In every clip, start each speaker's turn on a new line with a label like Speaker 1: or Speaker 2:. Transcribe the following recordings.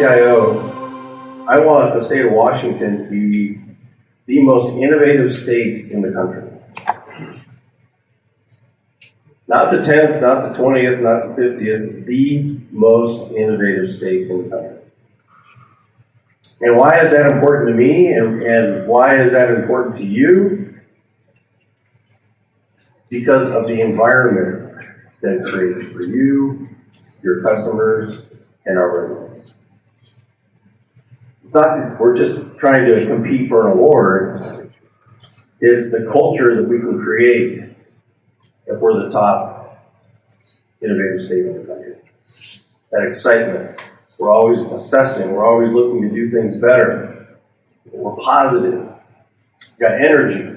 Speaker 1: CIO, I want the state of Washington to be the most innovative state in the country. Not the 10th, not the 20th, not the 50th, the most innovative state in the country. And why is that important to me, and why is that important to you? Because of the environment that it creates for you, your customers, and our residents. It's not that we're just trying to compete for an award. It's the culture that we can create if we're the top innovative state in the country. That excitement. We're always assessing. We're always looking to do things better. We're positive. We've got energy.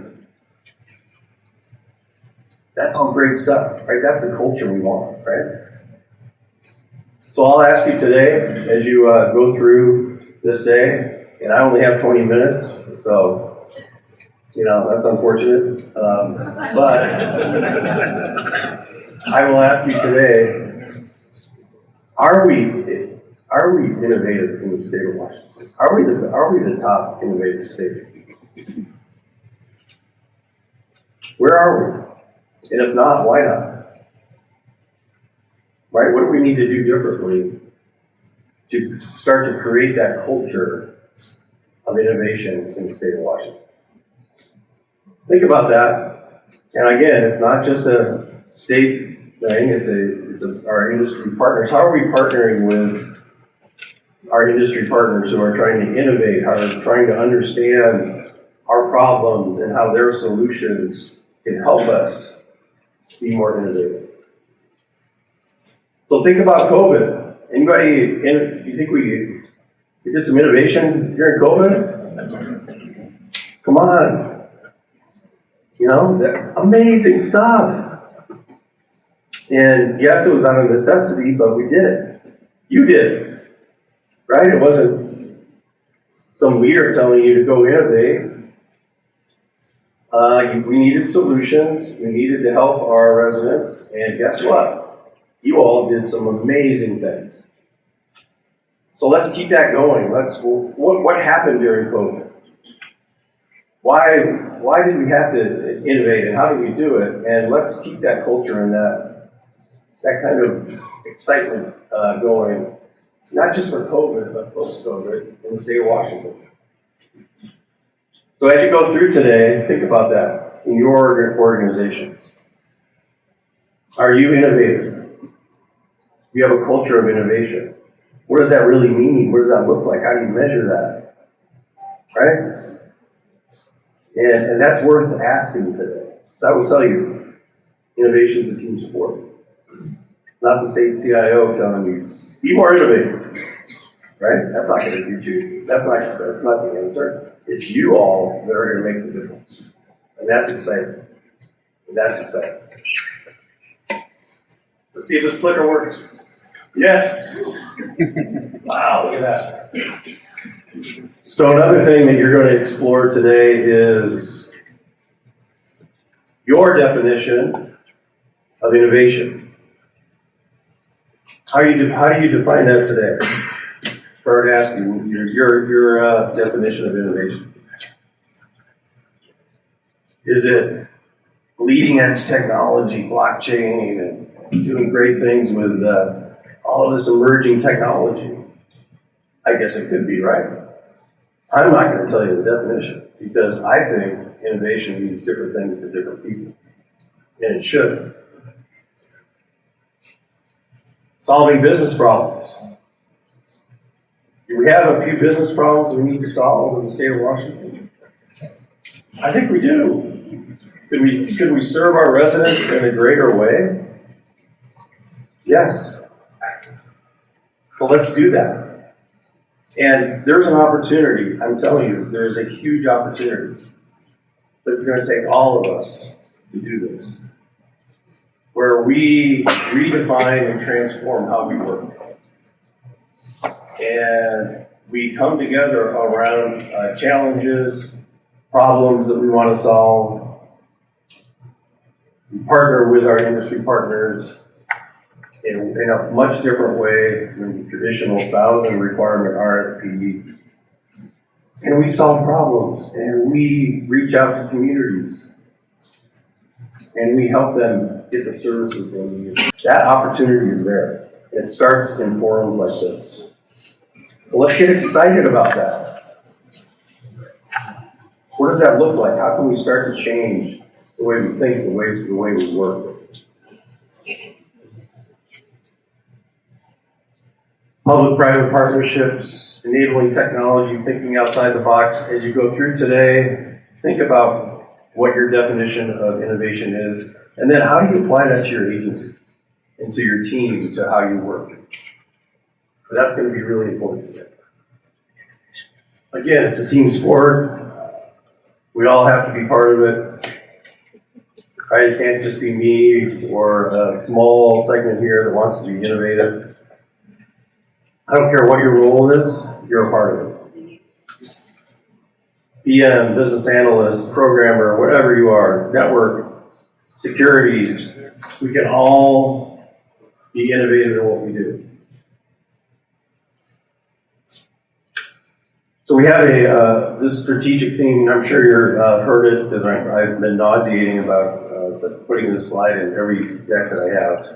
Speaker 1: That's all great stuff, right? That's the culture we want, right? So I'll ask you today, as you go through this day, and I only have 20 minutes, so, you know, that's unfortunate. But I will ask you today, are we innovative in the state of Washington? Are we the top innovative state? Where are we? And if not, why not? Right? What do we need to do differently to start to create that culture of innovation in the state of Washington? Think about that. And again, it's not just a state thing, it's our industry partners. How are we partnering with our industry partners who are trying to innovate, how are trying to understand our problems and how their solutions can help us be more innovative? So think about COVID. Anybody, you think we did some innovation during COVID? Come on. You know, amazing stuff. And yes, it was out of necessity, but we did it. You did it, right? It wasn't some leader telling you to go innovate. We needed solutions. We needed to help our residents. And guess what? You all did some amazing things. So let's keep that going. What happened during COVID? Why did we have to innovate, and how did we do it? And let's keep that culture and that kind of excitement going, not just for COVID, but post-COVID in the state of Washington. So as you go through today, think about that in your organizations. Are you innovative? Do you have a culture of innovation? What does that really mean? What does that look like? How do you measure that? Right? And that's worth asking today. So I will tell you, innovation is a team sport. It's not the state CIO telling you, be more innovative. Right? That's not going to do you. That's not the answer. It's you all that are going to make the difference. And that's exciting. Let's see if this clicker works. Yes. Wow, look at that. So another thing that you're going to explore today is your definition of innovation. How do you define that today? Start asking your definition of innovation. Is it leading edge technology, blockchain, and doing great things with all of this emerging technology? I guess it could be, right? I'm not going to tell you the definition because I think innovation means different things to different people. And it should. Solving business problems. Do we have a few business problems we need to solve in the state of Washington? I think we do. Could we serve our residents in a greater way? Yes. So let's do that. And there's an opportunity, I'm telling you, there's a huge opportunity that's going to take all of us to do this, where we redefine and transform how we work. And we come together around challenges, problems that we want to solve. We partner with our industry partners, in a much different way than the traditional 1,000 requirement RFP. And we solve problems, and we reach out to communities, and we help them get the services they need. That opportunity is there. It starts in forums like this. So let's get excited about that. What does that look like? How can we start to change the way we think, the way we work? Public-private partnerships, enabling technology, thinking outside the box. As you go through today, think about what your definition of innovation is, and then how do you apply that to your agency and to your team, to how you work. That's going to be really important today. Again, it's a team sport. We all have to be part of it. Right? It can't just be me or a small segment here that wants to be innovative. I don't care what your role is, you're a part of it. PM, business analyst, programmer, whatever you are, network, security, we can all be innovative in what we do. So we have this strategic theme. I'm sure you've heard it because I've been nauseating about putting this slide in every deck that I have.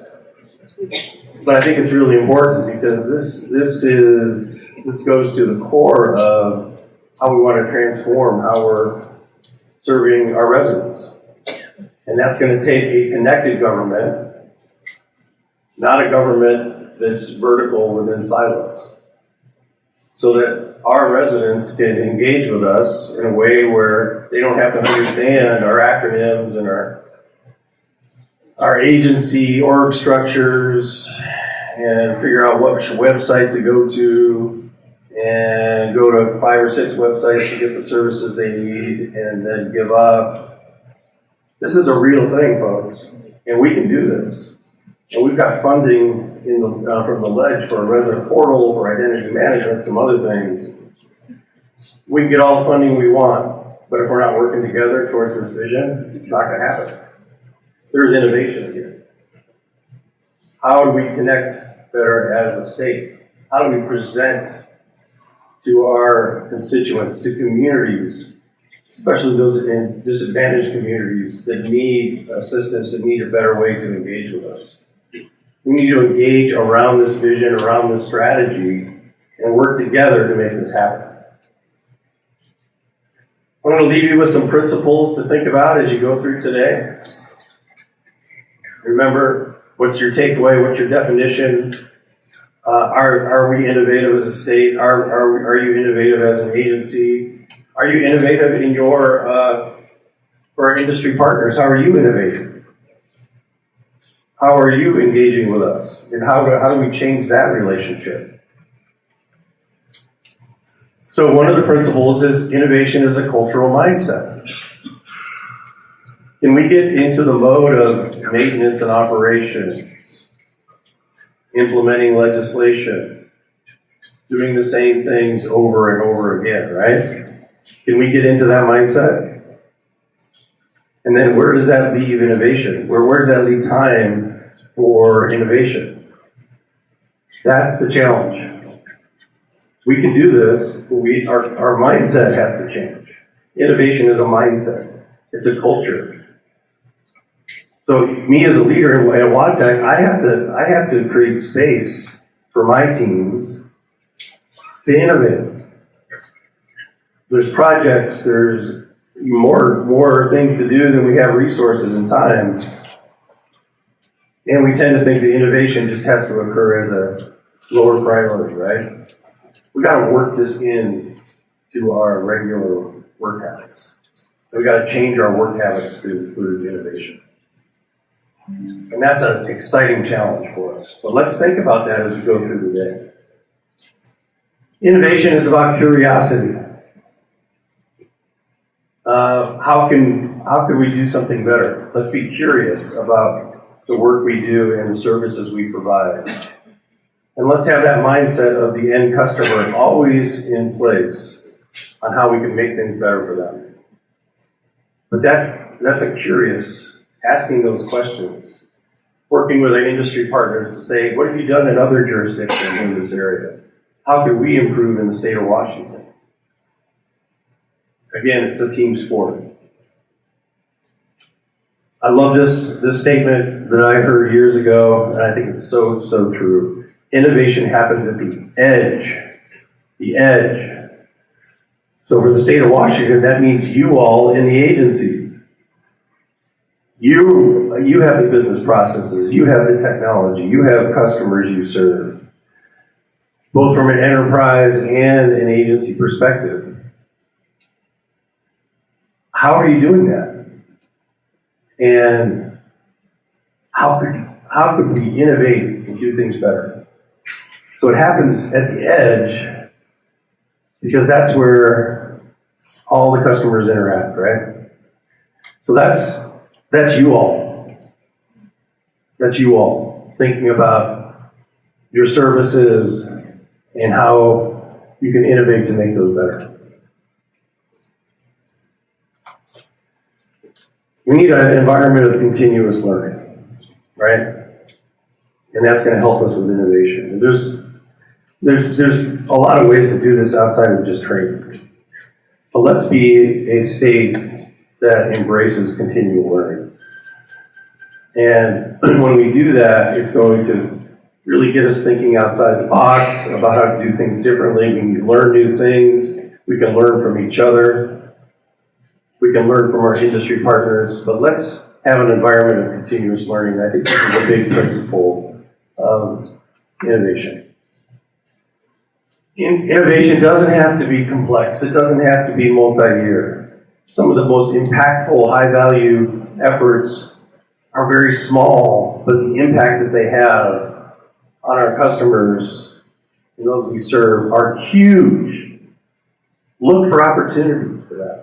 Speaker 1: But I think it's really important because this goes to the core of how we want to transform how we're serving our residents. And that's going to take a connected government, not a government that's vertical within silos, so that our residents can engage with us in a way where they don't have to understand our acronyms and our agency org structures and figure out which website to go to and go to 5 or 6 websites to get the services they need and then give up. This is a real thing, folks, and we can do this. And we've got funding from the ledge for a resident portal, for identity management, some other things. We can get all the funding we want, but if we're not working together towards this vision, it's not going to happen. There's innovation here. How do we connect better as a state? How do we present to our constituents, to communities, especially those in disadvantaged communities that need assistance, that need a better way to engage with us? We need to engage around this vision, around this strategy, and work together to make this happen. I'm going to leave you with some principles to think about as you go through today. Remember, what's your takeaway? What's your definition? Are we innovative as a state? Are you innovative as an agency? Are you innovative in for our industry partners? How are you innovating? How are you engaging with us? And how do we change that relationship? So one of the principles is innovation is a cultural mindset. Can we get into the mode of maintenance and operations, implementing legislation, doing the same things over and over again, right? Can we get into that mindset? And then where does that leave innovation? Where does that leave time for innovation? That's the challenge. We can do this, but our mindset has to change. Innovation is a mindset. It's a culture. So me as a leader at WaTech, I have to create space for my teams to innovate. There's projects, there's more things to do than we have resources and time. And we tend to think the innovation just has to occur as a lower priority, right? We got to work this in to our regular work habits. We got to change our work habits to include innovation. And that's an exciting challenge for us. So let's think about that as we go through the day. Innovation is about curiosity. How can we do something better? Let's be curious about the work we do and the services we provide. And let's have that mindset of the end customer always in place on how we can make things better for them. But that's a curious, asking those questions. working with our industry partners to say, what have you done in other jurisdictions in this area? How can we improve in the state of Washington? Again, it's a team sport. I love this statement that I heard years ago, and I think it's so true. Innovation happens at the edge. The edge. So for the state of Washington, that means you all in the agencies. You have the business processes, you have the technology, you have customers you serve, both from an enterprise and an agency perspective. How are you doing that? And how could we innovate and do things better? So it happens at the edge because that's where all the customers interact, right? So that's you all. That's you all thinking about your services and how you can innovate to make those better. We need an environment of continuous learning, right? And that's going to help us with innovation. And there's a lot of ways to do this outside of just training. But let's be a state that embraces continual learning. And when we do that, it's going to really get us thinking outside the box about how to do things differently. We can learn new things. We can learn from each other. We can learn from our industry partners, but let's have an environment of continuous learning. I think this is a big principle of innovation. Innovation doesn't have to be complex. It doesn't have to be multi-year. Some of the most impactful, high-value efforts are very small, but the impact that they have on our customers and those we serve are huge. Look for opportunities for that.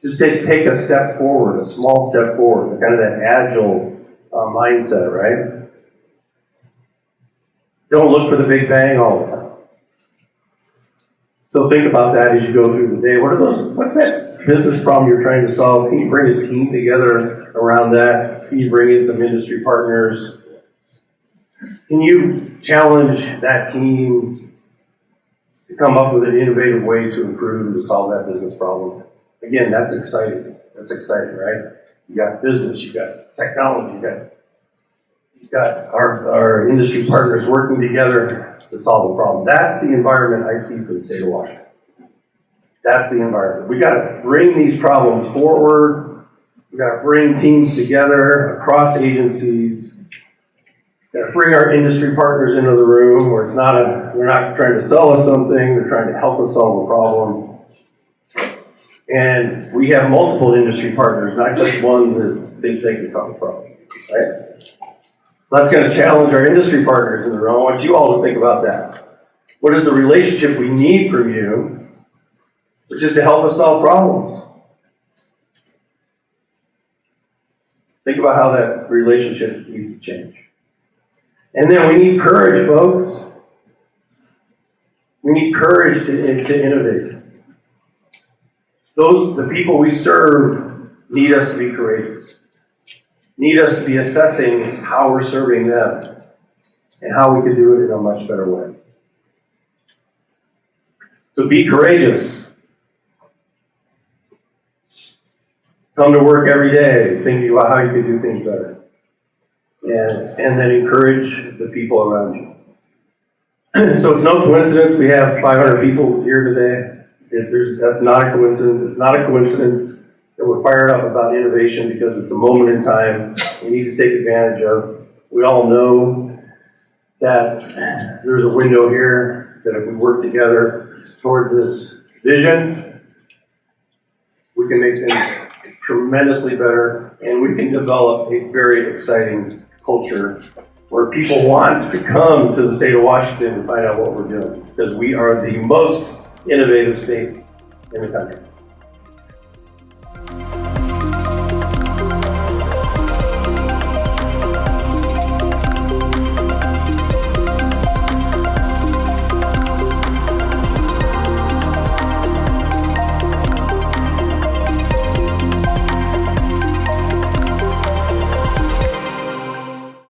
Speaker 1: Just take a step forward, a small step forward, kind of that agile mindset, right? Don't look for the big bang all the time. So think about that as you go through the day. What's that business problem you're trying to solve? Can you bring a team together around that? Can you bring in some industry partners? Can you challenge that team to come up with an innovative way to improve and to solve that business problem? Again, that's exciting. That's exciting, right? You got business, you got technology, you got our industry partners working together to solve a problem. That's the environment I see for the state of Washington. That's the environment. We got to bring these problems forward. We got to bring teams together across agencies. We got to bring our industry partners into the room where they're not trying to sell us something, they're trying to help us solve a problem. And we have multiple industry partners, not just one that thinks they can solve the problem, right? So that's going to challenge our industry partners in the room. I want you all to think about that. What is the relationship we need from you, which is to help us solve problems? Think about how that relationship needs to change. And then we need courage, folks. We need courage to innovate. The people we serve need us to be courageous, need us to be assessing how we're serving them and how we can do it in a much better way. So be courageous. Come to work every day thinking about how you can do things better. And then encourage the people around you. So it's no coincidence we have 500 people here today. That's not a coincidence. It's not a coincidence that we're fired up about innovation because it's a moment in time we need to take advantage of. We all know that there's a window here that if we work together towards this vision, we can make things tremendously better and we can develop a very exciting culture where people want to come to the state of Washington and find out what we're doing because we are the most innovative state in the country.